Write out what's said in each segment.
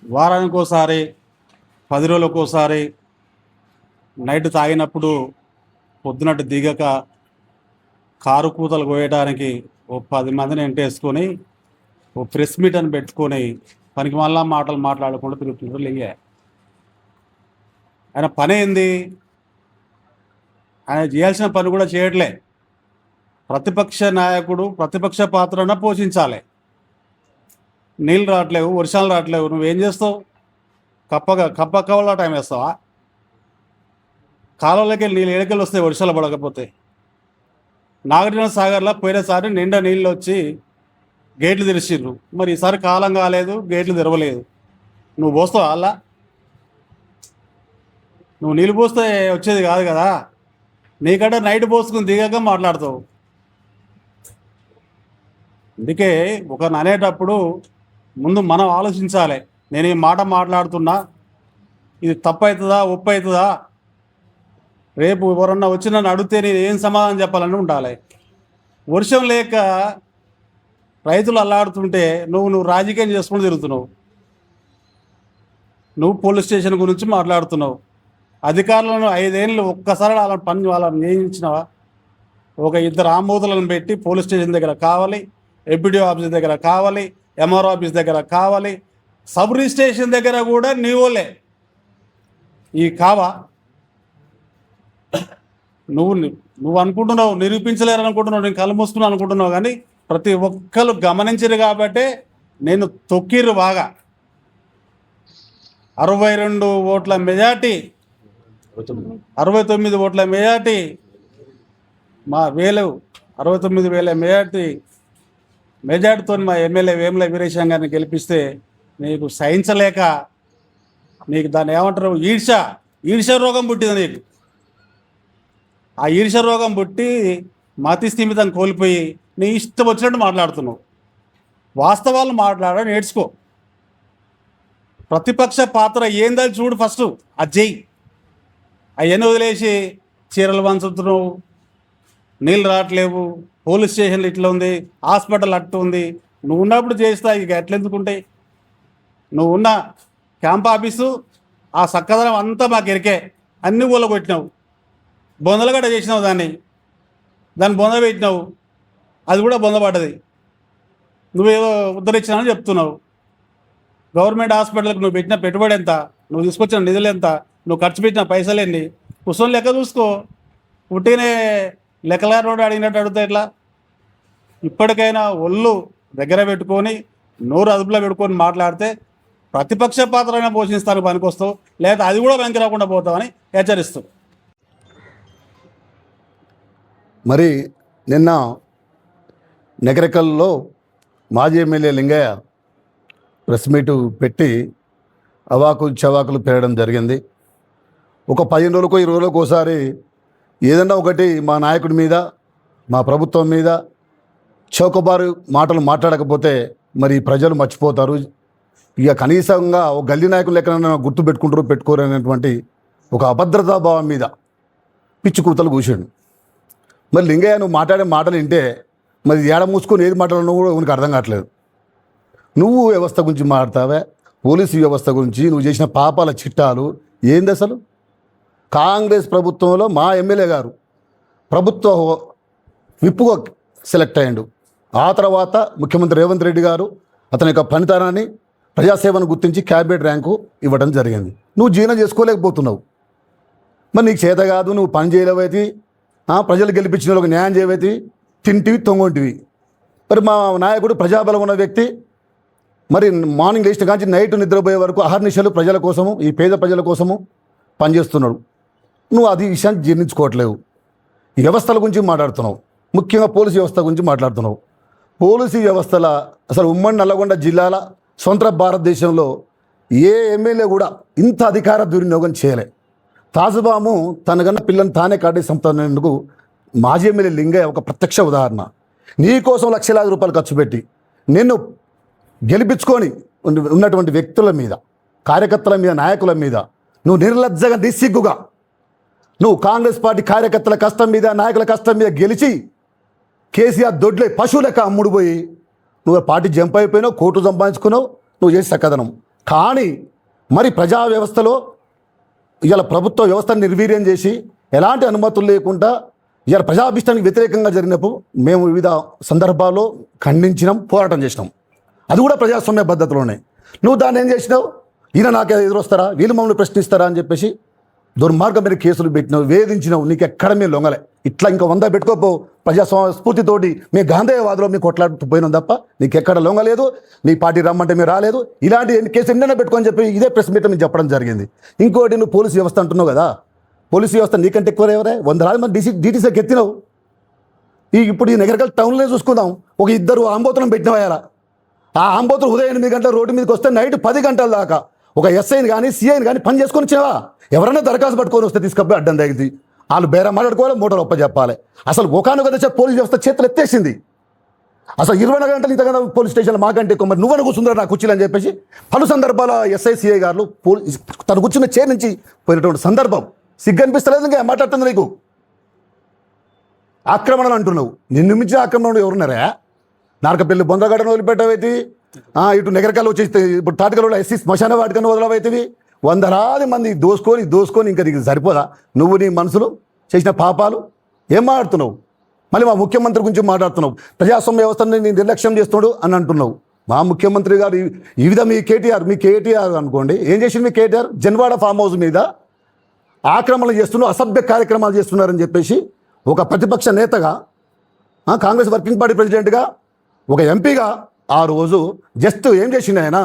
వారానికోసారి 10 రోజులకోసారి నైట్ తాగినప్పుడు పొద్దునట్టు దిగక కారు కూతలు కోయడానికి ఓ 10 మందిని ఎంటేసుకొని ఓ ప్రెస్ మీట్ అని పెట్టుకొని పనికి మళ్ళా మాటలు మాట్లాడకుండా తిరుగుతుంటారు లేయ్యా. ఆయన పని ఏంది? ఆయన చేయాల్సిన పని కూడా చేయట్లే. ప్రతిపక్ష నాయకుడు ప్రతిపక్ష పాత్రన పోషించాలి. నీళ్ళు రావట్లేవు, వర్షాలు రావట్లేవు, నువ్వేం చేస్తావు? కప్ప కవలా టైం వేస్తావా? కాలువలకి నీళ్ళు ఎడకెళ్ళి వస్తాయి వర్షాలు పడకపోతే. నాగార్జున సాగర్లో పోయినసారి నిండా నీళ్ళు వచ్చి గేట్లు తెరిచిర్రు. మరి ఈసారి కాలం కాలేదు, గేట్లు తెరవలేదు. నువ్వు పోస్తావా అలా? నువ్వు నీళ్ళు పోస్తే వచ్చేది కాదు కదా. నీకంటే నైట్ పోసుకుని దిగాక మాట్లాడతావు. అందుకే ఒకరిని అనేటప్పుడు ముందు మనం ఆలోచించాలి. నేను ఈ మాట మాట్లాడుతున్నా, ఇది తప్పు అవుతుందా ఒప్పు అవుతుందా? రేపు ఎవరన్నా వచ్చి నన్ను అడిగితే నేను ఏం సమాధానం చెప్పాలని ఉండాలి. వర్షం లేక రైతులు అల్లాడుతుంటే నువ్వు రాజకీయం చేసుకుని తిరుగుతున్నావు. నువ్వు పోలీస్ స్టేషన్ గురించి మాట్లాడుతున్నావు. అధికారులను 5 ఏళ్ళు ఒక్కసారి వాళ్ళని నియమించినవా? ఒక 2 ఆమోదులను పెట్టి పోలీస్ స్టేషన్ దగ్గర కావాలి, ఎంపీడీ ఆఫీస్ దగ్గర కావాలి, ఎంఆర్ఓ ఆఫీస్ దగ్గర కావాలి, సబ్ రిజిస్ట్రేషన్ దగ్గర కూడా నీవోలే. ఈ కావా? నువ్వు అనుకుంటున్నావు, నిరూపించలేరు అనుకుంటున్నావు, నేను కళ్ళు మూసుకున్నాను అనుకుంటున్నావు. కానీ ప్రతి ఒక్కరు గమనించరు కాబట్టే నేను తొక్కిర్రు బాగా. 62 ఓట్ల మెజార్టీ, 69 ఓట్ల మెజార్టీ, మా 69,000 మెజార్టీతో మా ఎమ్మెల్యే వేముల వీరేశం గారిని గెలిపిస్తే నీకు సహించలేక, నీకు దాన్ని ఏమంటారు, ఈర్ష్య రోగం పుట్టింది నీకు. ఆ ఈర్ష్య రోగం పుట్టి మతి స్థిమితం కోల్పోయి నీ ఇష్టం వచ్చినట్టు మాట్లాడుతున్నావు. వాస్తవాలు మాట్లాడ నేర్చుకో. ప్రతిపక్ష పాత్ర ఏందని చూడు ఫస్ట్. అజ్జయ్ అవన్నీ వదిలేసి చీరలు పంచుతున్నావు, నీళ్ళు రావట్లేవు, పోలీస్ స్టేషన్లు ఇట్లా ఉంది, హాస్పిటల్ అట్టు ఉంది. నువ్వు ఉన్నప్పుడు చేస్తా, ఇక ఎట్లెందుకుంటాయి? నువ్వు ఉన్న క్యాంప్ ఆఫీసు ఆ సక్కదనం అంతా మాకు ఎరికే. అన్నీ ఊళ్ళకొట్టినావు, బొందలగడ్డ చేసినావు, దాన్ని బొంద పెట్టినావు, అది కూడా బొందపడ్డది. నువ్వేదో ఉద్ధరించినావని చెప్తున్నావు. గవర్నమెంట్ హాస్పిటల్కి నువ్వు పెట్టిన పెట్టుబడి ఎంత, నువ్వు తీసుకొచ్చిన నిధులు ఎంత, నువ్వు ఖర్చు పెట్టిన పైసలు ఎన్ని, కూర్చొని లెక్క చూసుకో. పుట్టినే లెక్కలారోడు అడిగినట్టు అడుగుతా ఎట్లా? ఇప్పటికైనా ఒళ్ళు దగ్గర పెట్టుకొని నోరు అదుపులో పెట్టుకొని మాట్లాడితే ప్రతిపక్ష పాత్రనే పోషిస్తానికి పనికొస్తావు, లేదా అది కూడా వెనక్కి రాకుండా పోతావని హెచ్చరిస్తూ. మరి నిన్న నగరికల్లో మాజీ ఎమ్మెల్యే లింగయ్య ప్రెస్ మీటు పెట్టి అవాకులు చవాకులు పెరగడం జరిగింది. ఒక 15 రోజులకో 20 రోజులకో ఒకసారి ఏదన్నా ఒకటి మా నాయకుడి మీద, మా ప్రభుత్వం మీద చౌకబారు మాటలు మాట్లాడకపోతే మరి ప్రజలు మర్చిపోతారు. ఇక కనీసంగా ఒక గల్లీ నాయకులు ఎక్కడైనా గుర్తు పెట్టుకోరు అనేటువంటి ఒక అభద్రతా భావం మీద పిచ్చి కూతలు కూర్చాడు. మరి లింగయ్య నువ్వు మాట్లాడే మాటలు వింటే మరి ఏడ మూసుకొని ఏది మాట్లాడను కూడా ఉనికి అర్థం కావట్లేదు. నువ్వు వ్యవస్థ గురించి మాట్లాడతావే, పోలీసు వ్యవస్థ గురించి, నువ్వు చేసిన పాపాల చిట్టాలు ఏంది అసలు? కాంగ్రెస్ ప్రభుత్వంలో మా ఎమ్మెల్యే గారు ప్రభుత్వ విప్పుగా సెలెక్ట్ అయ్యాడు. ఆ తర్వాత ముఖ్యమంత్రి రేవంత్ రెడ్డి గారు అతని యొక్క పనితనాన్ని, ప్రజాసేవను గుర్తించి క్యాబినెట్ ర్యాంకు ఇవ్వడం జరిగింది. నువ్వు జీర్ణం చేసుకోలేకపోతున్నావు. మరి నీకు చేత కాదు, నువ్వు పని చేయలేవైతే, ప్రజలు గెలిపించిన వాళ్ళకి న్యాయం చేయవైతే, తింటివి తొంగొంటివి. మరి మా నాయకుడు ప్రజాబలం ఉన్న వ్యక్తి, మరి మార్నింగ్ లేచిన కాంచి నైట్ నిద్రపోయే వరకు అహర్నిశలు ప్రజల కోసము, ఈ పేద ప్రజల కోసము పనిచేస్తున్నాడు. నువ్వు అది విషయాన్ని జీర్ణించుకోవట్లేవు. ఈ వ్యవస్థల గురించి మాట్లాడుతున్నావు, ముఖ్యంగా పోలీసు వ్యవస్థ గురించి మాట్లాడుతున్నావు. పోలీసు వ్యవస్థల అసలు ఉమ్మడి నల్లగొండ జిల్లాల సొంత భారతదేశంలో ఏ ఎమ్మెల్యే కూడా ఇంత అధికార దుర్వినియోగం చేయలే. తాజుబాము తనకన్నా పిల్లని తానే కాటే సంపాదించేందుకు మాజీ ఎమ్మెల్యే లింగయ్య ఒక ప్రత్యక్ష ఉదాహరణ. నీ కోసం లక్షలాది రూపాయలు ఖర్చు పెట్టి నిన్ను గెలిపించుకొని ఉన్నటువంటి వ్యక్తుల మీద, కార్యకర్తల మీద, నాయకుల మీద నువ్వు నిర్లజ్జగా, నిస్సిగ్గుగా నువ్వు కాంగ్రెస్ పార్టీ కార్యకర్తల కష్టం మీద, నాయకుల కష్టం మీద గెలిచి కేసీఆర్ దొడ్లే పశువు లెక్క అమ్ముడుపోయి నువ్వు పార్టీ జంప్ అయిపోయినావు, కోర్టు సంపాదించుకున్నావు. నువ్వు చేసి చక్కదనం కానీ మరి ప్రజా వ్యవస్థలో ఇవాళ ప్రభుత్వ వ్యవస్థను నిర్వీర్యం చేసి ఎలాంటి అనుమతులు లేకుండా ఇవాళ ప్రజాభిష్టానికి వ్యతిరేకంగా జరిగినప్పుడు మేము వివిధ సందర్భాల్లో ఖండించినాం, పోరాటం చేసినాం. అది కూడా ప్రజాస్వామ్య పద్ధతిలోనే. నువ్వు దాన్ని ఏం చేసినావు? ఈయన నాకే ఎదురొస్తారా, వీళ్ళు మమ్మల్ని ప్రశ్నిస్తారా అని చెప్పేసి దుర్మార్గం మీద కేసులు పెట్టినావు, వేధించినావు. నీకు ఎక్కడ మేము లొంగలే. ఇట్లా ఇంకా 100 పెట్టుకోపో. ప్రజాస్వామ్య స్ఫూర్తితోటి మీ గాంధేయవాదులో మీకు కొట్లాడుతూ దాప్ప నీకు ఎక్కడ లొంగలేదు. నీ పార్టీ రమ్మంటే మీరు రాలేదు. ఇలాంటి కేసు ఎన్నైనా పెట్టుకొని చెప్పి ఇదే ప్రెస్ మీట్ మీకు చెప్పడం జరిగింది. ఇంకోటి, నువ్వు పోలీసు వ్యవస్థ అంటున్నావు కదా, పోలీసు వ్యవస్థ నీకంటే ఎక్కువ ఎవరే? 100 మంది డీటీసీకి ఎత్తినావు. ఇప్పుడు ఈ నగరకల్ టౌన్లోనే చూసుకుందాం. ఒక 2 ఆంబోతులను పెట్టినవాయాల. ఆ ఆంబోతులు ఉదయం 8 గంటల రోడ్డు మీదకి వస్తే నైట్ 10 గంటల దాకా ఒక ఎస్ఐని కానీ సిఐని కానీ పని చేసుకొని వచ్చినావా? ఎవరైనా దరఖాస్తు పట్టుకొని వస్తే తీసుకపోయి అడ్డం తగ్గింది. వాళ్ళు బేరం మాట్లాడుకోవాలి, మూటలు ఒప్ప చెప్పాలి. అసలు ఒకనొక దశ పోలీస్ వ్యవస్థ చేతులు ఎత్తేసింది. అసలు 24 గంటలు ఇంతకన్నా పోలీస్ స్టేషన్లో మాకంటే ఎక్కువ మరి నువ్వను కూర్చుంటారు నా కుర్చీలు అని చెప్పేసి పలు సందర్భాల ఎస్ఐ సిఐ గారు తను కూర్చున్న చైర్ నుంచి పోయినటువంటి సందర్భం. సిగ్గు అనిపిస్తలేదు ఇంకా మాట్లాడుతుంది నీకు. ఆక్రమణలు అంటున్నావు. నిన్ను మించిన ఆక్రమణ ఎవరున్నారా? నారకపల్లి బొందగడను వదిలిపెట్టవైతే, ఇటు నెగరకాలు వచ్చేస్తే ఇప్పుడు తాటకలో ఎస్సీ శ్మశాన వాటికను వదలవైతే 100 మంది దోసుకొని ఇంకా నీకు సరిపోదా? నువ్వు నీ మనసులో చేసిన పాపాలు ఏం మాట్లాడుతున్నావు? మళ్ళీ మా ముఖ్యమంత్రి గురించి మాట్లాడుతున్నావు. ప్రజాస్వామ్య వ్యవస్థని నేను నిర్లక్ష్యం చేస్తున్నాడు అని అంటున్నావు. మా ముఖ్యమంత్రి గారు ఈ విధంగా మీ కేటీఆర్ అనుకోండి, ఏం చేసింది మీ కేటీఆర్? జన్వాడ ఫామ్ హౌస్ మీద ఆక్రమణలు చేస్తున్నారు, అసభ్య కార్యక్రమాలు చేస్తున్నారని చెప్పేసి ఒక ప్రతిపక్ష నేతగా, కాంగ్రెస్ వర్కింగ్ పార్టీ ప్రెసిడెంట్గా, ఒక ఎంపీగా ఆ రోజు జస్ట్ ఏం చేసింది ఆయన?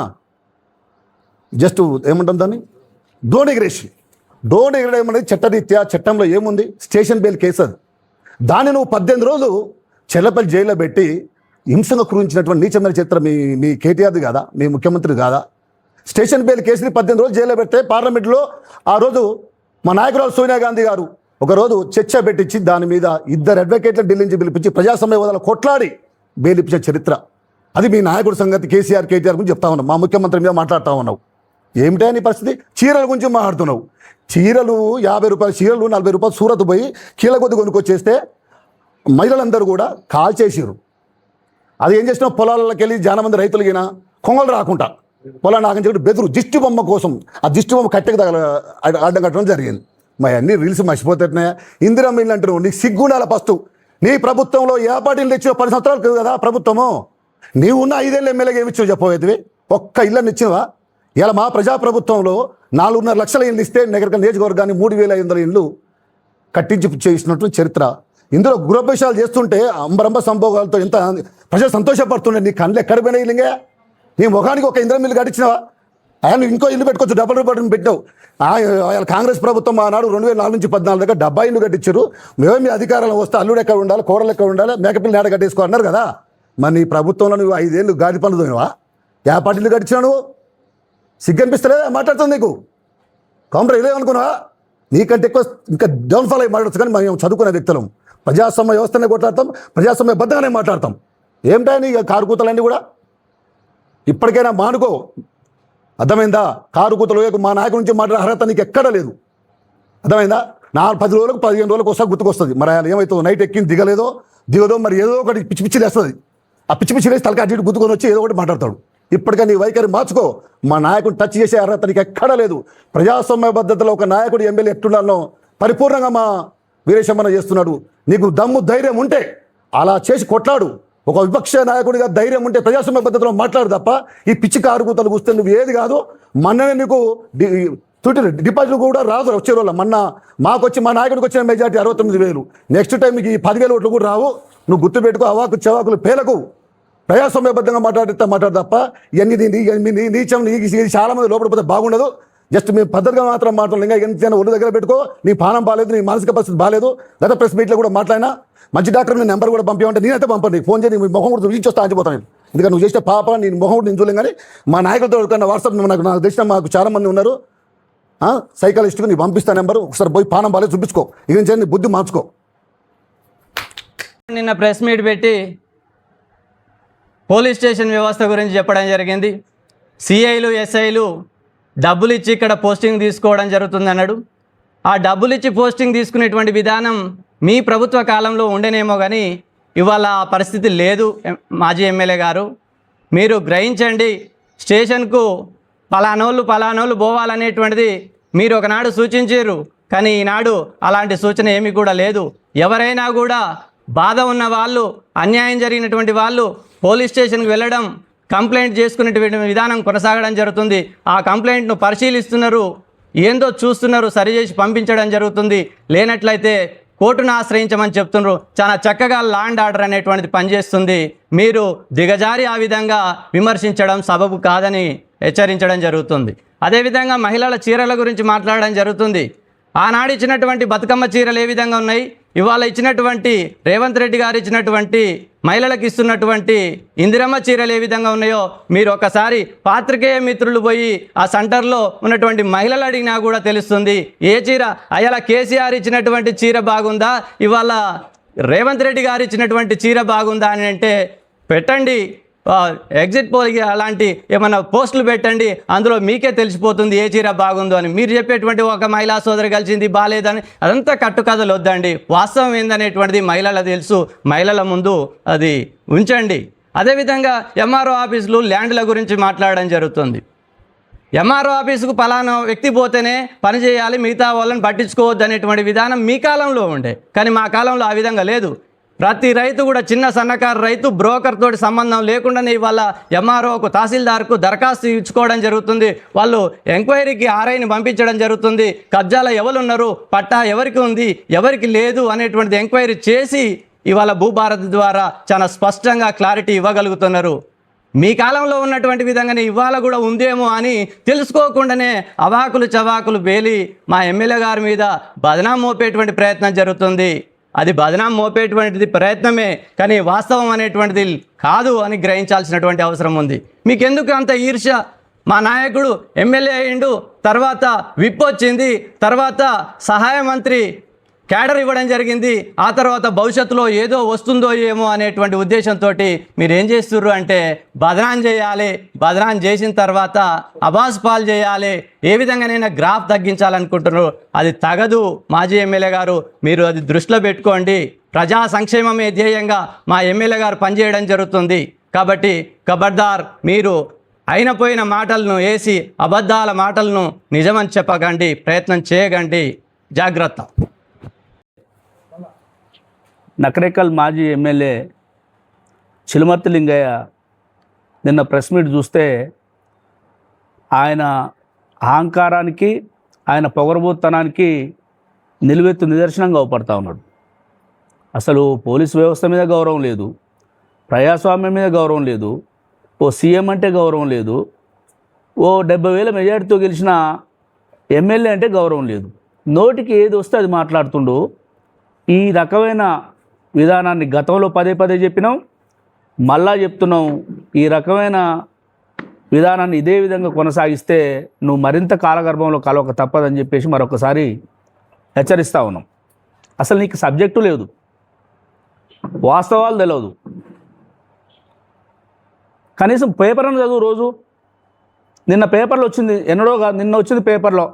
జస్ట్ ఏమంటుంది దాన్ని? డ్రోన్ ఎగరేయడం అనేది చట్టరీత్యా చట్టంలో ఏముంది? స్టేషన్ బెయిల్ కేసు అది. దాన్ని నువ్వు 18 రోజులు చెల్లపల్లి జైల్లో పెట్టి హింసగా కురించినటువంటి నీచమైన చరిత్ర మీ కేటీఆర్ది కాదా? మీ ముఖ్యమంత్రి కాదా? స్టేషన్ బెయిల్ కేసుని 18 రోజులు జైల్లో పెడితే పార్లమెంట్లో ఆ రోజు మా నాయకురాలు సోనియా గాంధీ గారు ఒకరోజు చర్చ పెట్టించి దాని మీద 2 అడ్వకేట్లను ఢిల్లీ నుంచి పిలిపించి ప్రజాస్వామ్య హోదాలో కొట్లాడి బెయిల్ ఇప్పించే చరిత్ర అది. మీ నాయకుడి సంగతి కేటీఆర్ గురించి చెప్తా ఉన్నావు, మా ముఖ్యమంత్రి మీద మాట్లాడుతూ ఉన్నావు. ఏమిటా నీ పరిస్థితి? చీరల గురించి మాట్లాడుతున్నావు. చీరలు 50 రూపాయల చీరలు 40 రూపాయలు సూరత్ పోయి కీల కొద్ది కొనుక్కొచ్చేస్తే మహిళలందరూ కూడా కాల్ చేసిరు. అది ఏం చేసినా పొలాలకి వెళ్ళి చాలా మంది రైతులు గిన కొంగలు రాకుండా పొలాన్ని ఆకని చెప్పి బెదురు దిష్టి బొమ్మ కోసం ఆ దిష్టి బొమ్మ కట్టెకి అడ్డం కట్టడం జరిగింది. మరి అన్ని రీల్స్ మర్చిపోతున్నాయా? ఇందిరమ్మ ఇల్లు అంటున్నావు. నీకు సిగ్గుండాల ఫస్ట్. నీ ప్రభుత్వంలో ఏ పార్టీలు తెచ్చినా 10 సంవత్సరాలు కదా ప్రభుత్వము. నీవు ఉన్న 5 ఏళ్ళు ఎమ్మెల్యేగా ఏమిచ్చావు చెప్పవేదివి? ఒక్క ఇళ్ళని ఇచ్చినవా? ఇలా మా ప్రజాప్రభుత్వంలో 4.5 లక్షల ఇళ్ళు ఇస్తే నగర నియోజకవర్గాన్ని 3,500 ఇళ్ళు కట్టించి చేసినట్టు చరిత్ర. ఇందులో గృహప్రవేశాలు చేస్తుంటే అంబరంబ సంభోగాలతో ఎంత ప్రజలు సంతోషపడుతుండే. నీ కళ్ళు ఎక్కడ పోయినాయి ఇల్లుగా? నీ ముఖానికి ఒక ఇంద్రం ఇల్లు కట్టించినావా? ఆయన ఇంకో ఇల్లు పెట్టుకోవచ్చు, డబల్ రూపాయలు పెట్టావు. కాంగ్రెస్ ప్రభుత్వం ఆనాడు 2004 నుంచి 14 దాకా 70 ఇల్లు కట్టించారు. మేమే మీ అధికారంలో వస్తే అల్లుడు ఎక్కడ ఉండాలి, కోడలు ఎక్కడ ఉండాలి, మేకపిల్లి నేడ కట్టేసుకో అన్నారు కదా. మరి నీ ప్రభుత్వంలో నువ్వు 5 ఏళ్ళు గాడి పనులు తోయినవా? యా పార్టీలు కట్టించినా నువ్వు? సిగ్గు అనిపిస్తలేదా మాట్లాడుతుంది నీకు? కాంగ్రెస్ ఇదేమనుకున్నావా? నీకంటే ఎక్కువ ఇంకా డౌన్ఫాల్ అయ్యి మాట్లాడచ్చు. కానీ మేము చదువుకునే వ్యక్తులం, ప్రజాస్వామ్య వ్యవస్థనే కొట్లాడతాం, ప్రజాస్వామ్య బద్దగానే మాట్లాడతాం. ఏమిటా నీ కారుకూతలన్నీ కూడా? ఇప్పటికైనా మానుకో, అర్థమైందా? కారుకూతలు మా నాయకుడి నుంచి మాట్లాడే అర్హత నీకు ఎక్కడా లేదు, అర్థమైందా? 10 రోజులకు 15 రోజులకు ఒకసారి గుర్తుకొస్తుంది. మరి ఆయన ఏమవుతుందో నైట్ ఎక్కింది దిగదో మరి ఏదో ఒకటి పిచ్చి లేస్తుంది. ఆ పిచ్చి లేసి తలకి అటు ఇటు గుర్తుకొని వచ్చి ఏదో ఒకటి మాట్లాడతాడు. ఇప్పటికే నీ వైఖరి మార్చుకో. మా నాయకుడు టచ్ చేసే అర్హత నీకు ఎక్కడా లేదు. ప్రజాస్వామ్య పద్ధతిలో ఒక నాయకుడు ఎమ్మెల్యే ఎట్టుండాలో పరిపూర్ణంగా మా వీరేశమ్మన చేస్తున్నాడు. నీకు దమ్ము ధైర్యం ఉంటే అలా చేసి కొట్లాడు. ఒక విపక్ష నాయకుడిగా ధైర్యం ఉంటే ప్రజాస్వామ్య పద్ధతిలో మాట్లాడు తప్ప ఈ పిచ్చి కారుకూతలు కూస్తే నువ్వు ఏది కాదు. మొన్ననే నీకు డిపాజిట్లు కూడా రాదు వచ్చే రోజుల్లో. మొన్న మాకు వచ్చి మా నాయకుడికి వచ్చిన మెజార్టీ 69,000. నెక్స్ట్ టైం మీకు ఈ 10,000 ఓట్లు కూడా రావు. నువ్వు గుర్తుపెట్టుకో. అవాకు చెవాకులు పేలకు ప్రజాస్వామ్యబద్ధంగా మాట్లాడు తప్ప ఇవన్నీ నీచం చాలా మంది లోపల పోతే బాగుండదు. జస్ట్ మేము పద్ధతిగా మాత్రం మాట్లాడలేదు. ఇంకా ఎంతైనా ఒళ్ళు దగ్గర పెట్టుకో. నీ పానం బాగాలేదు, నీ మానసిక పరిస్థితి బాగాలేదు. గత ప్రెస్ మీట్లో కూడా మాట్లాడినా మంచి డాక్టర్ నీ నెంబర్ కూడా పంపించమంటే నేనైతే పంపండి. ఫోన్ చేసి నీ మొహం కూడా రీచ్ వస్తే ఆగిపోతాను నేను. ఎందుకంటే నువ్వు చేసిన పాప నీ మొహం కూడా నేను చూడలేం. కానీ మా నాయకులతో కన్నా వాట్సాప్ నాకు తెలిసిన మాకు చాలా మంది ఉన్నారు. సైకాలజిస్ట్కి నీ పంపిస్తా నెంబరు. ఒకసారి పోయి పానం బాగాలేదు చూపించుకో. ఇక నుంచి నీ బుద్ధి మార్చుకో. నిన్న ప్రెస్ మీట్ పెట్టి పోలీస్ స్టేషన్ వ్యవస్థ గురించి చెప్పడం జరిగింది. సిఐలు ఎస్ఐలు డబ్బులు ఇచ్చి ఇక్కడ పోస్టింగ్ తీసుకోవడం జరుగుతుంది అన్నాడు. ఆ డబ్బులు ఇచ్చి పోస్టింగ్ తీసుకునేటువంటి విధానం మీ ప్రభుత్వ కాలంలో ఉండేనేమో కానీ ఇవాళ ఆ పరిస్థితి లేదు. మాజీ ఎమ్మెల్యే గారు, మీరు గ్రహించండి. స్టేషన్కు పలానోళ్ళు పోవాలనేటువంటిది మీరు ఒకనాడు సూచించారు. కానీ ఈనాడు అలాంటి సూచన ఏమీ కూడా లేదు. ఎవరైనా కూడా బాధ ఉన్న వాళ్ళు, అన్యాయం జరిగినటువంటి వాళ్ళు పోలీస్ స్టేషన్కి వెళ్ళడం, కంప్లైంట్ చేసుకునేటువంటి విధానం కొనసాగడం జరుగుతుంది. ఆ కంప్లైంట్ను పరిశీలిస్తున్నారు, ఏందో చూస్తున్నారు, సరిచేసి పంపించడం జరుగుతుంది. లేనట్లయితే కోర్టును ఆశ్రయించమని చెప్తున్నారు. చాలా చక్కగా లా అండ్ ఆర్డర్ అనేటువంటిది పనిచేస్తుంది. మీరు దిగజారి ఆ విధంగా విమర్శించడం సబబు కాదని హెచ్చరించడం జరుగుతుంది. అదేవిధంగా మహిళల చీరల గురించి మాట్లాడడం జరుగుతుంది. ఆనాడు ఇచ్చినటువంటి బతుకమ్మ చీరలు ఏ విధంగా ఉన్నాయి, ఇవాళ ఇచ్చినటువంటి రేవంత్ రెడ్డి గారు ఇచ్చినటువంటి మహిళలకు ఇస్తున్నటువంటి ఇందిరమ్మ చీరలు ఏ విధంగా ఉన్నాయో మీరు ఒకసారి పాత్రికేయ మిత్రులు పోయి ఆ సెంటర్లో ఉన్నటువంటి మహిళలు అడిగినా కూడా తెలుస్తుంది. ఏ చీర అయ్యాల కేసీఆర్ ఇచ్చినటువంటి చీర బాగుందా, ఇవాళ రేవంత్ రెడ్డి గారు ఇచ్చినటువంటి చీర బాగుందా అని అంటే పెట్టండి, ఎగ్జిట్ పోల్కి అలాంటి ఏమైనా పోస్టులు పెట్టండి, అందులో మీకే తెలిసిపోతుంది ఏ చీర బాగుందో అని. మీరు చెప్పేటువంటి ఒక మహిళా సోదరి కలిసింది బాగాలేదని అదంతా కట్టుకథలు వద్దండి. వాస్తవం ఏందనేటువంటిది మహిళలకు తెలుసు, మహిళల ముందు అది ఉంచండి. అదేవిధంగా ఎంఆర్ఓ ఆఫీసులు ల్యాండ్ల గురించి మాట్లాడడం జరుగుతుంది. ఎంఆర్ఓ ఆఫీసుకు పలానా వ్యక్తి పోతేనే పని చేయాలి, మిగతా వాళ్ళని పట్టించుకోవద్దు అనేటువంటి విధానం మీ కాలంలో ఉండే, కానీ మా కాలంలో ఆ విధంగా లేదు. ప్రతి రైతు కూడా చిన్న సన్నకారు రైతు బ్రోకర్ తోటి సంబంధం లేకుండానే ఇవాళ ఎంఆర్ఓకు, తహసీల్దార్కు దరఖాస్తు ఇచ్చుకోవడం జరుగుతుంది. వాళ్ళు ఎంక్వైరీకి ఆర్ఐని పంపించడం జరుగుతుంది. కబ్జాల ఎవరున్నారు, పట్టా ఎవరికి ఉంది, ఎవరికి లేదు అనేటువంటిది ఎంక్వైరీ చేసి ఇవాళ భూభారతి ద్వారా చాలా స్పష్టంగా క్లారిటీ ఇవ్వగలుగుతున్నారు. మీ కాలంలో ఉన్నటువంటి విధంగానే ఇవాళ కూడా ఉందేమో అని తెలుసుకోకుండానే అవాకులు చవాకులు పేలి మా ఎమ్మెల్యే గారి మీద బదనాం మోపేటువంటి ప్రయత్నం జరుగుతుంది. అది బదనాం మోపేటువంటిది ప్రయత్నమే, కానీ వాస్తవం అనేటువంటిది కాదు అని గ్రహించాల్సినటువంటి అవసరం ఉంది. మీకెందుకు అంత ఈర్ష్య? మా నాయకుడు ఎమ్మెల్యే అయ్యిండు, తర్వాత విప్ వచ్చింది, తర్వాత సహాయ మంత్రి క్యాడర్ ఇవ్వడం జరిగింది, ఆ తర్వాత భవిష్యత్తులో ఏదో వస్తుందో ఏమో అనేటువంటి ఉద్దేశంతో మీరు ఏం చేస్తుర్రు అంటే బదనాం చేయాలి, బదనాం చేసిన తర్వాత అబాస్ పాలు చేయాలి, ఏ విధంగానైనా గ్రాఫ్ తగ్గించాలనుకుంటున్నారు. అది తగదు మాజీ ఎమ్మెల్యే గారు, మీరు అది దృష్టిలో పెట్టుకోండి. ప్రజా సంక్షేమమే ధ్యేయంగా మా ఎమ్మెల్యే గారు పనిచేయడం జరుగుతుంది. కాబట్టి ఖబర్దార్, మీరు అయినపోయిన మాటలను వేసి అబద్ధాల మాటలను నిజమని చెప్పకండి, ప్రయత్నం చేయకండి, జాగ్రత్త. నకరేకల్ మాజీ ఎమ్మెల్యే చిలుమర్తి లింగయ్య నిన్న ప్రెస్ మీట్ చూస్తే ఆయన అహంకారానికి, ఆయన పొగరబోత్తనానికి నిలువెత్తు నిదర్శనంగా అవపడతా ఉన్నాడు. అసలు పోలీసు వ్యవస్థ మీద గౌరవం లేదు, ప్రజాస్వామ్యం మీద గౌరవం లేదు, ఓ సీఎం అంటే గౌరవం లేదు, ఓ 70,000 మెజార్టీతో గెలిచిన ఎమ్మెల్యే అంటే గౌరవం లేదు. నోటికి ఏది వస్తే అది మాట్లాడుతుండు. ఈ రకమైన విధానాన్ని గతంలో పదే చెప్పినాం, మళ్ళా చెప్తున్నాం. ఈ రకమైన విధానాన్ని ఇదే విధంగా కొనసాగిస్తే నువ్వు మరింత కాలగర్భంలో కలవక తప్పదని చెప్పేసి మరొకసారి హెచ్చరిస్తూ ఉన్నాం. అసలు నీకు సబ్జెక్టు లేదు, వాస్తవాలు తెలియదు, కనీసం పేపర్ను చదువు రోజు. నిన్న పేపర్లో వచ్చింది, ఎన్నడో కాదు, నిన్న వచ్చింది పేపర్లో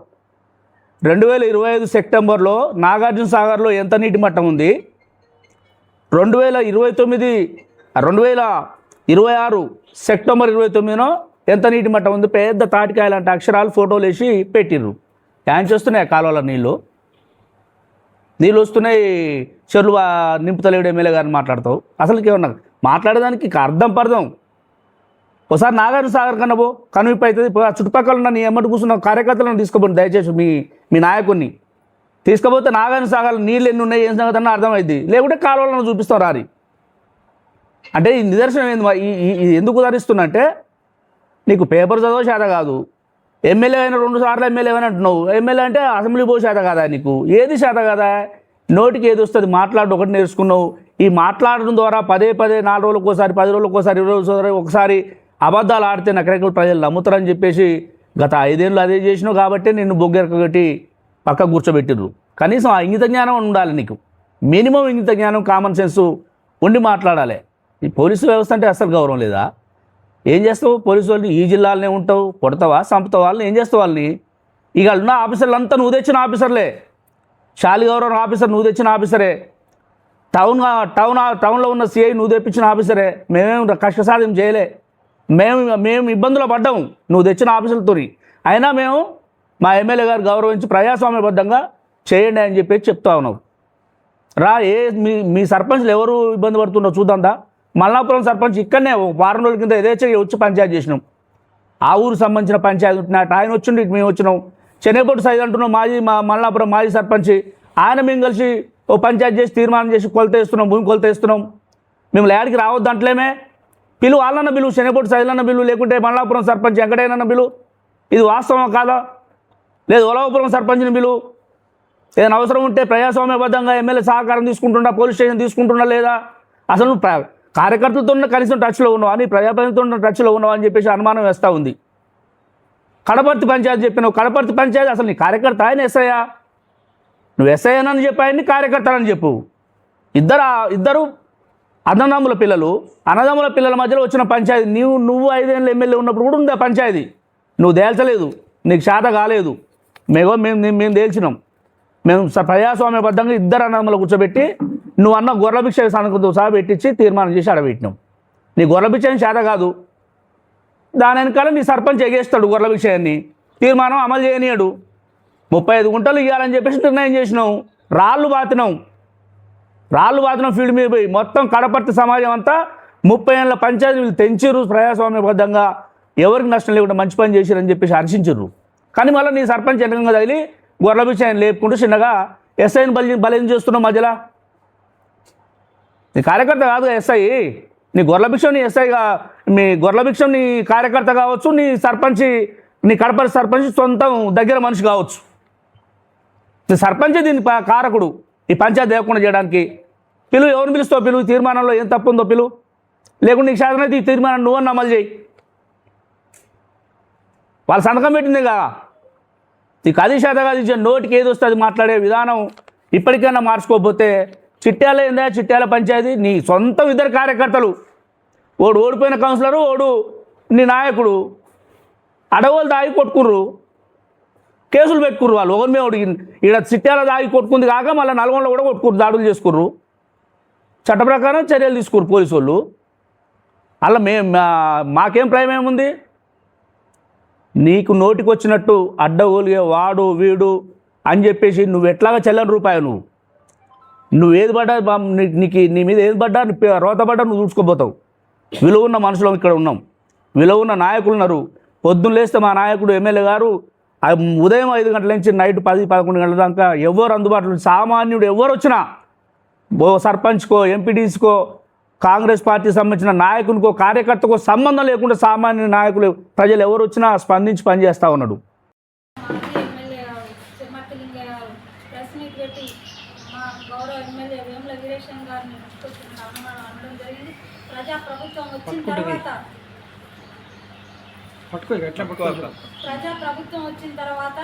2025 సెప్టెంబర్లో నాగార్జున సాగర్లో ఎంత నీటి మట్టం ఉంది, 2026 సెప్టెంబర్ 29నో ఎంత నీటి మట్టం ఉంది, పెద్ద తాటికాయ లాంటి అక్షరాలు ఫోటోలు వేసి పెట్టిర్రు. ఏం చేస్తున్నాయి కాలువల నీళ్ళు వస్తున్నాయి, చెరువులు నింపుతలేడు ఎమ్మెల్యే గారిని మాట్లాడతావు. అసలుకి ఏమన్నా మాట్లాడేదానికి అర్థం పర్థం. ఒకసారి నాగార్జున సాగర్ కన్నా కనువిప్పు అవుతుంది. చుట్టుపక్కల ఉన్న నీ ఎమ్మటి కూర్చున్న కార్యకర్తలను తీసుకోబోండి దయచేసి, మీ నాయకుడిని తీసుకుపోతే నాగార్జున సాగర్ నీళ్ళు ఎన్ని ఉన్నాయి, ఏం సంగతి అన్న అర్థమైంది. లేకుంటే కాలువలను చూపిస్తాం రారి. అంటే ఈ నిదర్శనం ఏంది, ఎందుకు ఉదాహరిస్తున్నా అంటే నీకు పేపర్ చదవ చేత కాదు, ఎమ్మెల్యే అయినా 2 సార్లు ఎమ్మెల్యే అయినా అంటున్నావు. ఎమ్మెల్యే అంటే అసెంబ్లీ పో చేత కాదా, నీకు ఏది చేత కాదా, నోటికి ఏది వస్తుంది మాట్లాడు ఒకటి నేర్చుకున్నావు. ఈ మాట్లాడడం ద్వారా పదే 4 రోజులకు ఒకసారి, 10 రోజులకు ఒకసారి, 20 రోజులకు ఒకసారి అబద్ధాలు ఆడితే నకరేకల్ ప్రజలు నమ్ముతారని చెప్పేసి గత 5 ఏళ్ళు అదే చేసినావు. కాబట్టి నిన్ను బొగ్గెరకగట్టి పక్క కూర్చోబెట్టిర్రు. కనీసం ఆ ఇంగిత జ్ఞానం ఉండాలి నీకు, మినిమం ఇంగిత జ్ఞానం, కామన్ సెన్స్ ఉండి మాట్లాడాలి. ఈ పోలీసు వ్యవస్థ అంటే అసలు గౌరవం లేదా? ఏం చేస్తావు పోలీసు వాళ్ళని? ఈ జిల్లాలోనే ఉంటావు, కొడతావా, చంపుతావు వాళ్ళని, ఏం చేస్తావు వాళ్ళని? ఇక ఉన్న ఆఫీసర్లు అంతా నువ్వు తెచ్చిన ఆఫీసర్లే, శాలిగౌరవ ఆఫీసర్ నువ్వు తెచ్చిన ఆఫీసరే, టౌన్లో ఉన్న సిఐ నువ్వు తెప్పించిన ఆఫీసరే. మేమేం కష్టసాధ్యం చేయలే. మేము ఇబ్బందులు పడ్డాము నువ్వు తెచ్చిన ఆఫీసులతో. అయినా మేము మా ఎమ్మెల్యే గారు గౌరవించి ప్రజాస్వామ్యబద్ధంగా చేయండి అని చెప్పేసి చెప్తా ఉన్నావు. మీ సర్పంచ్లు ఎవరు ఇబ్బంది పడుతుండో చూద్దాందా. మల్లాపురం సర్పంచ్ ఇక్కడనే వారం రోజుల కింద యథేచ్ఛగా వచ్చి పంచాయతీ చేసినాం. ఆ ఊరు సంబంధించిన పంచాయతీ ఉంటున్నట్టు ఆయన వచ్చిండు, ఇటు మేము వచ్చినాం. చెన్నైపొట్టు సైజ్ అంటున్నాం మల్లాపురం మాజీ సర్పంచ్, ఆయన మేము కలిసి ఓ పంచాయతీ చేసి తీర్మానం చేసి కొలత వేస్తున్నాం, భూమి కొలత వేస్తున్నాం. మేము లేడికి రావద్దు అంటలేమే. పిలువు వాళ్ళన్న బిల్లు, చెన్నైపొట్టు సైజులన్న బిల్లు, లేకుంటే మల్లాపురం సర్పంచ్ వెంకటయ్యనన్న బిల్లు. ఇది వాస్తవం కాదా? లేదు ఒలవపురం సర్పంచ్ని బిల్లు. ఏదైనా అవసరం ఉంటే ప్రజాస్వామ్యబద్ధంగా ఎమ్మెల్యే సహకారం తీసుకుంటున్నా, పోలీస్ స్టేషన్ తీసుకుంటున్నా లేదా? అసలు నువ్వు కార్యకర్తలతో కనీసం టచ్లో ఉన్నావు అని, ప్రజాప్రతినిధులతో టచ్లో ఉన్నావు అని చెప్పేసి అనుమానం వేస్తూ ఉంది. కడపర్తి పంచాయతీ చెప్పినావు. కడపర్తి పంచాయతీ అసలు నీ కార్యకర్త ఆయన ఎస్ఐయా? నువ్వు ఎస్ఐనని చెప్పి ఆయన్ని కార్యకర్తలని చెప్పు. ఇద్దరు అన్నదమ్ముల పిల్లలు, అన్నదమ్ముల పిల్లల మధ్యలో వచ్చిన పంచాయతీ. నువ్వు 5 ఏళ్ళు ఎమ్మెల్యే ఉన్నప్పుడు కూడా ఉంది ఆ పంచాయతీ. నువ్వు తేల్చలేదు, నీకు శాత కాలేదు. మేము తేల్చినాం. మేము ప్రజాస్వామ్యబద్ధంగా ఇద్దరు అన్నదమ్ములు కూర్చోబెట్టి నువ్వు అన్న గొర్రెభిక్ష సనకుతో సహా పెట్టించి తీర్మానం చేసి ఆడబెట్టినాం. నీ గొర్రెభిక్ష అని శాత కాదు. దాని వెనకాల నీ సర్పంచ్ ఎగేస్తాడు గొర్రెభిక్షయాన్ని, తీర్మానం అమలు చేయనీయడు. 35 గుంటలు ఇవ్వాలని చెప్పేసి నిర్ణయం చేసినాం. రాళ్ళు బాతినాం ఫీల్డ్ మీద పోయి. మొత్తం కడపర్తి సమాజం అంతా 30 ఏళ్ళ పంచాయతీలు తెంచిర్రు. ప్రజాస్వామ్యబద్ధంగా ఎవరికి నష్టం లేకుండా మంచి పని చేసిరని చెప్పేసి హర్షించరు. కానీ మళ్ళీ నీ సర్పంచ్ ఎన్నికంగా తగిలి గొర్రెభిక్షయాన్ని లేపుకుంటూ చిన్నగా ఎస్ఐని బలం చేస్తున్నావు మధ్యలో. నీ కార్యకర్త కాదు ఎస్ఐ. నీ గొర్రెభిక్షం నీ ఎస్ఐగా, మీ గొర్రెభిక్షం నీ కార్యకర్త కావచ్చు, నీ కడపర్తి సర్పంచ్ సొంతం దగ్గర మనిషి కావచ్చు. సర్పంచే దీని కారకుడు ఈ పంచాయతీ లేకుండా చేయడానికి. ఎవరిని పిలుస్తావు? పిలువు. తీర్మానంలో ఏం తప్పు ఉందో పిలువు. లేకుంటే నీకు శాతం అయితే ఈ తీర్మానం నువ్వన్నా అమలు చేయి. వాళ్ళు సంతకం పెట్టింది కదా. నీకు 10 శాతం కాదు ఇచ్చే నోటికి ఏది వస్తే అది మాట్లాడే విధానం ఇప్పటికైనా మార్చుకోకపోతే చిట్యాల ఏందా? చిట్యాల పంచాయతీ నీ సొంతం ఇద్దరు కార్యకర్తలు, ఓడు ఓడిపోయిన కౌన్సిలరు, ఓడు నీ నాయకుడు, అడవులు దాగి కొట్టుకుర్రు, కేసులు పెట్టుకుర్రు. వాళ్ళు ఒకరి మీద ఈడ చిట్యాల దాగి కొట్టుకుంది కాక మళ్ళీ నల్గొండలో కూడా కొట్టుకుర్రు, దాడులు చేసుకుర్రు. చట్ట ప్రకారం చర్యలు తీసుకుర్రు పోలీసు వాళ్ళు. అలా మాకేం భయం ఏముంది? నీకు నోటికి వచ్చినట్టు అడ్డగోలిగే వాడు వీడు అని చెప్పేసి నువ్వు ఎట్లాగా చెల్లని రూపాయి నువ్వు ఏది పడ్డా నీ మీద ఏది పడ్డా రోత పడ్డా నువ్వు చూసుకోబోతావు. విలువ ఉన్న మనుషులు ఇక్కడ ఉన్నాం, విలువ ఉన్న నాయకులు ఉన్నారు. పొద్దున్న లేస్తే మా నాయకుడు ఎమ్మెల్యే గారు ఉదయం 5 గంటల నుంచి నైట్ 10-11 గంటల దాకా ఎవరు అందుబాటులో, సామాన్యుడు ఎవరు వచ్చినా, సర్పంచ్కో ఎంపీటీసీకో కాంగ్రెస్ పార్టీకి సంబంధించిన నాయకునికో కార్యకర్తకో సంబంధం లేకుండా సామాన్య నాయకులు ప్రజలు ఎవరు వచ్చినా స్పందించి పనిచేస్తూ ఉన్నాడు. ప్రజాప్రభుత్వం వచ్చిన తర్వాత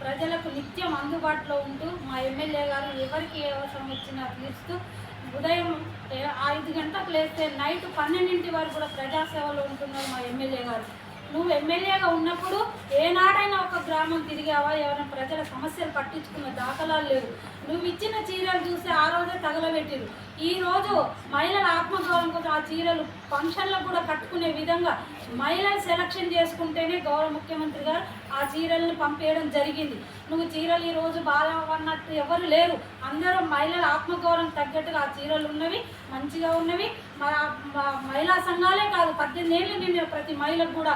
ప్రజలకు నిత్యం అందుబాటులో ఉంటూ మా ఎమ్మెల్యే గారు ఎవరికి ఏ అవసరం వచ్చినా తీరుస్తూ ఉదయం 5 గంటలకు లేస్తే నైట్ 12 వరకు కూడా ప్రజాసేవలో ఉంటున్నారు మా ఎమ్మెల్యే గారు. నువ్వు ఎమ్మెల్యేగా ఉన్నప్పుడు ఏనాడైనా ఒక గ్రామం తిరిగావా? ఎవరైనా ప్రజల సమస్యలు పట్టించుకున్న దాఖలాలు లేవు. నువ్వు ఇచ్చిన చీరలు చూస్తే ఆ రోజే తగలబెట్టిరు. ఈరోజు మహిళల ఆత్మగౌరవం కోసం ఆ చీరలు ఫంక్షన్లకు కూడా కట్టుకునే విధంగా మహిళలు సెలక్షన్ చేసుకుంటేనే గౌరవ ముఖ్యమంత్రి గారు ఆ చీరలను పంపేయడం జరిగింది. నువ్వు చీరలు ఈరోజు బాగా అన్నట్టు ఎవరు లేరు. అందరూ మహిళల ఆత్మగౌరవం తగ్గట్టుగా ఆ చీరలు ఉన్నవి, మంచిగా ఉన్నవి. మహిళా సంఘాలే కాదు, 18 ఏళ్ళు నిండిన ప్రతి మహిళకు కూడా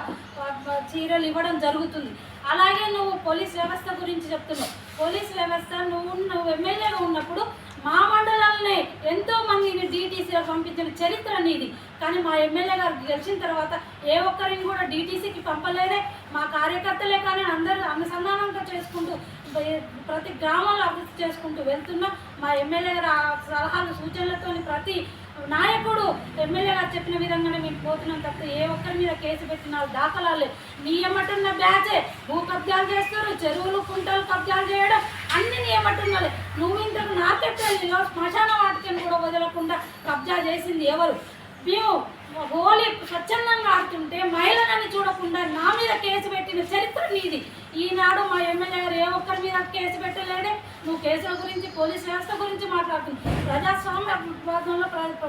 చీరలు ఇవ్వడం జరుగుతుంది. అలాగే నువ్వు పోలీస్ వ్యవస్థ గురించి చెప్తున్నావు. పోలీస్ వ్యవస్థ నువ్వు ఎమ్మెల్యేగా ఉన్నప్పుడు మా మండలాలనే ఎంతో మందిని డీటీసీలకు పంపించిన చరిత్ర నీది. కానీ మా ఎమ్మెల్యే గారు గెలిచిన తర్వాత ఏ ఒక్కరిని కూడా డీటీసీకి పంపలేదే. మా కార్యకర్తలే కానీ అందరూ అనుసంధానంగా చేసుకుంటూ ప్రతి గ్రామాల్లో అభివృద్ధి చేసుకుంటూ వెళ్తున్నా. మా ఎమ్మెల్యే గారు సలహాలు సూచనలతో ప్రతి నాయకుడు ఎమ్మెల్యే గారు చెప్పిన విధంగానే మేము పోతున్నాం తప్ప ఏ ఒక్కరి మీద కేసు పెట్టిన దాఖలాలే. నియమటున్న బ్యాచే భూ కబ్జాలు చేస్తారు, చెరువులు కుంటలు కబ్జాలు చేయడం అన్ని నియమటున్నలే. నువ్వు ఇంతకు నాకెట్టాలిలో శ్మశాన వాటికని కూడా వదలకుండా కబ్జా చేసింది ఎవరు? మేము హోలీ స్వచ్ఛందంగా ఆడుతుంటే మహిళలని చూడకుండా నా మీద కేసు పెట్టిన చరిత్ర నీది. ఈనాడు మా ఎమ్మెల్యే గారు ఏ ఒక్కరి మీద కేసు పెట్టలేడే. నువ్వు కేసుల గురించి, పోలీస్ వ్యవస్థ గురించి మాట్లాడుతున్నావు. ప్రజాస్వామ్యవాదంలో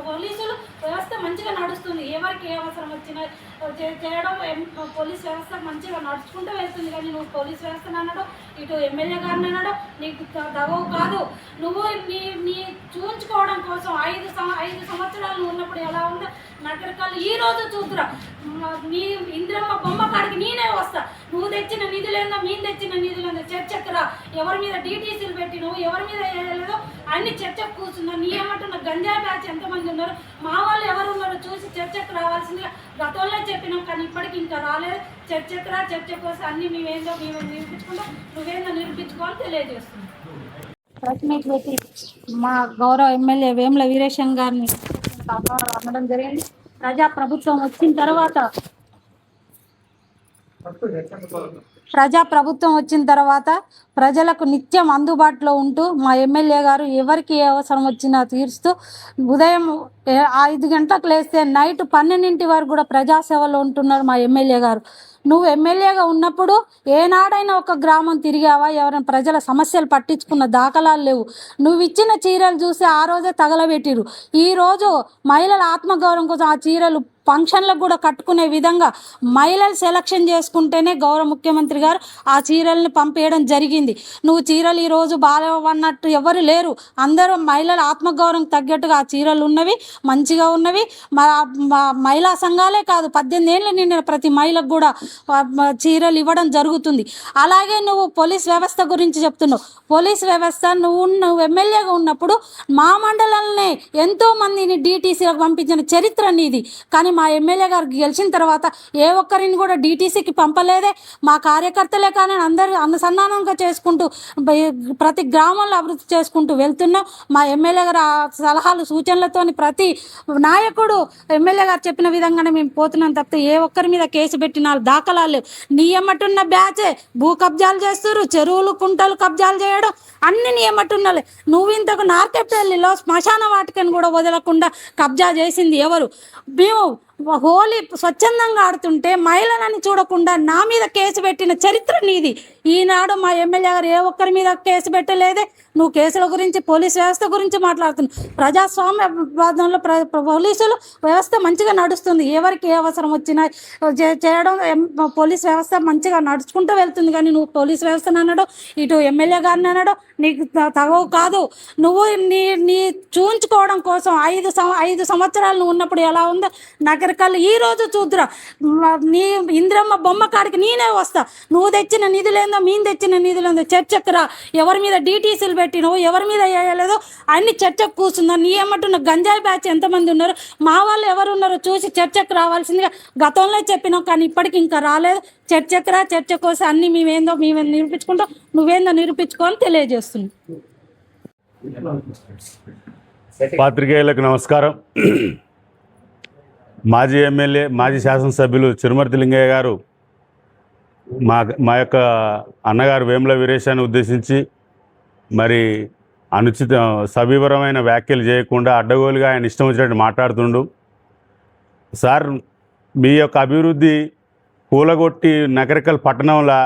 పోలీసులు వ్యవస్థ మంచిగా నడుస్తుంది. ఎవరికి ఏ అవసరం వచ్చినా చేయడం పోలీస్ వ్యవస్థ మంచిగా నడుచుకుంటూ వెళ్తుంది. కానీ నువ్వు పోలీస్ వ్యవస్థను అన్నాడు, ఇటు ఎమ్మెల్యే గారిని అన్నాడు, నీకు దగవు కాదు. నువ్వు నీ చూపించుకోవడం కోసం 5 సంవత్సరాలు ఉన్నప్పుడు ఎలా ఉందో నగరకాలు ఈ రోజు చూద్దురా. నీ ఇంద్రమ్మ బొమ్మ కాడికి నేనే వస్తా. నువ్వు తెచ్చిన నిధులేందో, మేము తెచ్చిన నిధులేందో చర్చకు రా. ఎవరి మీద డీటీసీలు పెట్టినవు, ఎవరి మీద వేయలేదో అన్ని చర్చకు కూర్చున్నా. నీ ఏమంటున్న గంజాయి బ్యాచ్ ఎంతమంది ఉన్నారు, మా వాళ్ళు ఎవరు ఉన్నారో చూసి చర్చకు రావాల్సిందిగా గతంలో చెప్పినాం. కానీ ఇప్పటికి ఇంకా రాలేదు. చర్చకు రా, చర్చకు వస్తే అన్ని మేము నిరూపించుకుంటాం, నువ్వేందో నిరూపించుకోవాలని తెలియజేస్తున్నాం. ప్రెస్ మీట్ పెట్టి మా గౌరవ ఎమ్మెల్యే వేముల వీరేశం గారిని అనడం జరిగింది. ప్రజాప్రభుత్వం వచ్చిన తర్వాత ప్రజలకు నిత్యం అందుబాటులో ఉంటూ మా ఎమ్మెల్యే గారు ఎవరికి ఏ అవసరం వచ్చినా తీరుస్తూ ఉదయం 5 గంటలకు లేస్తే నైట్ 12 వరకు కూడా ప్రజాసేవలో ఉంటున్నారు మా ఎమ్మెల్యే గారు. నువ్వు ఎమ్మెల్యేగా ఉన్నప్పుడు ఏనాడైనా ఒక గ్రామం తిరిగావా? ఎవరైనా ప్రజల సమస్యలు పట్టించుకున్న దాఖలాలు లేవు. నువ్వు ఇచ్చిన చీరలు చూసి ఆ రోజే తగలబెట్టిరు. ఈరోజు మహిళల ఆత్మగౌరవం కోసం ఆ చీరలు ఫంక్షన్లకు కూడా కట్టుకునే విధంగా మహిళలు సెలక్షన్ చేసుకుంటేనే గౌరవ ముఖ్యమంత్రి గారు ఆ చీరల్ని పంపేయడం జరిగింది. నువ్వు చీరలు ఈరోజు బాగాలేవన్నట్టు ఎవరు లేరు. అందరూ మహిళల ఆత్మగౌరవం తగ్గట్టుగా ఆ చీరలు ఉన్నవి, మంచిగా ఉన్నవి. మహిళా సంఘాలే కాదు, 18 ఏళ్ళు నిండిన ప్రతి మహిళకు కూడా చీరలు ఇవ్వడం జరుగుతుంది. అలాగే నువ్వు పోలీస్ వ్యవస్థ గురించి చెప్తున్నావు. పోలీస్ వ్యవస్థ నువ్వు ఎమ్మెల్యేగా ఉన్నప్పుడు మా మండలంలో ఎంతో మందిని డీటీసీలకు పంపించిన చరిత్ర నీది. కానీ మా ఎమ్మెల్యే గారు గెలిచిన తర్వాత ఏ ఒక్కరిని కూడా డీటీసీకి పంపలేదే. మా కార్యకర్తలే కానీ అందరూ అనుసంధానంగా చేసుకుంటూ ప్రతి గ్రామంలో అభివృద్ధి చేసుకుంటూ వెళ్తున్నాం. మా ఎమ్మెల్యే గారు సలహాలు సూచనలతో ప్రతి నాయకుడు ఎమ్మెల్యే గారు చెప్పిన విధంగానే మేము పోతున్నాం తప్పితే ఏ ఒక్కరి మీద కేసు పెట్టిన దాఖలాలు లేవు. నీ ఎమ్మటున్న బ్యాచే భూ కబ్జాలు చేస్తారు, చెరువులు కుంటలు కబ్జాలు చేయడం అన్ని నీ ఎమ్మటున్నలే. నువ్వు ఇంతకు నార్కెట్పల్లిలో శ్మశాన వాటికను కూడా వదలకుండా కబ్జా చేసింది ఎవరు? మేము హోలీ స్వచ్ఛందంగా ఆడుతుంటే మహిళలని చూడకుండా నా మీద కేసు పెట్టిన చరిత్ర నీది. ఈనాడు మా ఎమ్మెల్యే గారు ఏ ఒక్కరి మీద కేసు పెట్టలేదే. నువ్వు కేసుల గురించి, పోలీస్ వ్యవస్థ గురించి మాట్లాడుతున్నావు. ప్రజాస్వామ్యవాదంలో పోలీసులు వ్యవస్థ మంచిగా నడుస్తుంది. ఎవరికి ఏ అవసరం వచ్చినా చేయడం పోలీస్ వ్యవస్థ మంచిగా నడుచుకుంటూ వెళ్తుంది. కానీ నువ్వు పోలీస్ వ్యవస్థను అనడం, ఇటు ఎమ్మెల్యే గారిని అనడం నీకు తగవు కాదు. నువ్వు నీ చూయించుకోవడం కోసం 5 సంవత్సరాలు నువ్వు ఉన్నప్పుడు ఎలా ఉందో నగరకాలు ఈ రోజు చూద్దురా. నీ ఇంద్రమ్మ బొమ్మ కాడికి నేనే వస్తా. నువ్వు తెచ్చిన నిధులేందో, మేము తెచ్చిన నిధులేందో చర్చకు రా. ఎవరి మీద డీటీసీలు పెట్టినవు, ఎవరి మీద వేయలేదో అన్ని చర్చకు కూర్చుందా. నీ ఏమంటున్న గంజాయి బ్యాచ్ ఎంతమంది ఉన్నారు, మా వాళ్ళు ఎవరు ఉన్నారో చూసి చర్చకు రావాల్సిందిగా గతంలో చెప్పినావు. కానీ ఇప్పటికి ఇంకా రాలేదు. చర్చకు రా, చర్చకు వస్తే అన్ని మేము నిరూపించుకుంటాం, నువ్వేందో నిరూపించుకోవాలని తెలియజేస్తున్నాం. పాత్రికేయులకు నమస్కారం. మాజీ ఎమ్మెల్యే, మాజీ శాసనసభ్యులు చిరుమర్తి లింగయ్య గారు మా యొక్క అన్నగారు వేముల వీరేశాన్ని ఉద్దేశించి మరి అనుచిత సవివరమైన వ్యాఖ్యలు చేయకుండా అడ్డగోలుగా ఆయన ఇష్టం వచ్చినట్టు మాట్లాడుతుండు. సార్, మీ యొక్క అభివృద్ధి కూలగొట్టి నగరికల్ పట్టణంలో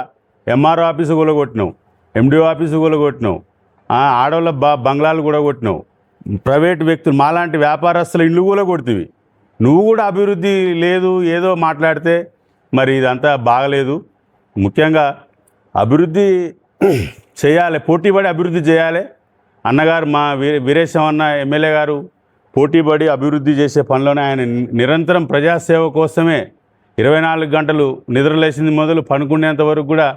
ఎంఆర్ఓ ఆఫీసు కూలగొట్టినావు, ఎండిఓ ఆఫీసు కూలగొట్టినావు, ఆడవాళ్ళ బంగ్లాలు కూడా కొట్టినావు, ప్రైవేటు వ్యక్తులు మాలాంటి వ్యాపారస్తుల ఇళ్ళు కూడా కొడుతుంది. నువ్వు కూడా అభివృద్ధి లేదు ఏదో మాట్లాడితే మరి ఇదంతా బాగలేదు. ముఖ్యంగా అభివృద్ధి చేయాలి, పోటీపడి అభివృద్ధి చేయాలి. అన్నగారు మా వీరేశం అన్న ఎమ్మెల్యే గారు పోటీపడి అభివృద్ధి చేసే పనిలోనే ఆయన నిరంతరం ప్రజాసేవ కోసమే 24 గంటలు నిద్రలేసింది మొదలు పనుకునేంత వరకు కూడా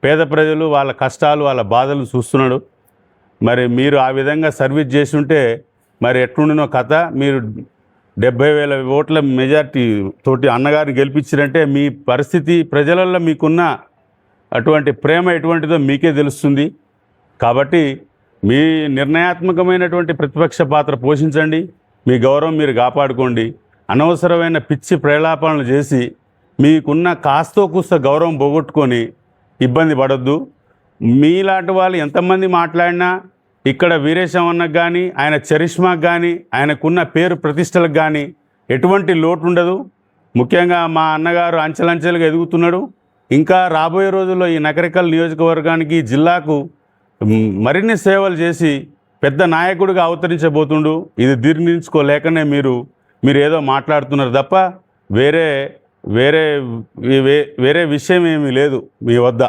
పేద ప్రజలు వాళ్ళ కష్టాలు, వాళ్ళ బాధలు చూస్తున్నాడు. మరి మీరు ఆ విధంగా సర్వీస్ చేసి ఉంటే మరి ఎట్లుండినో కథ. మీరు 70,000 ఓట్ల మెజార్టీ తోటి అన్నగారిని గెలిపించారంటే మీ పరిస్థితి, ప్రజలలో మీకున్న అటువంటి ప్రేమ ఎటువంటిదో మీకే తెలుస్తుంది. కాబట్టి మీ నిర్ణయాత్మకమైనటువంటి ప్రతిపక్ష పాత్ర పోషించండి, మీ గౌరవం మీరు కాపాడుకోండి. అనవసరమైన పిచ్చి ప్రలాపనలు చేసి మీకున్న కాస్తో కూస్త గౌరవం పోగొట్టుకొని ఇబ్బంది పడొద్దు. మీలాంటి వాళ్ళు ఎంతమంది మాట్లాడినా ఇక్కడ వీరేశం అన్నకు కానీ, ఆయన చరిష్మాకు కానీ, ఆయనకున్న పేరు ప్రతిష్టలకు కానీ ఎటువంటి లోటు ఉండదు. ముఖ్యంగా మా అన్నగారు అంచెలంచెలుగా ఎదుగుతున్నాడు. ఇంకా రాబోయే రోజుల్లో ఈ నకరికల్ నియోజకవర్గానికి జిల్లాకు మరిన్ని సేవలు చేసి పెద్ద నాయకుడిగా అవతరించబోతుండు. ఇది దీర్ణించుకోలేకనే మీరు ఏదో మాట్లాడుతున్నారు తప్ప వేరే వేరే వేరే విషయం ఏమీ లేదు మీ వద్ద.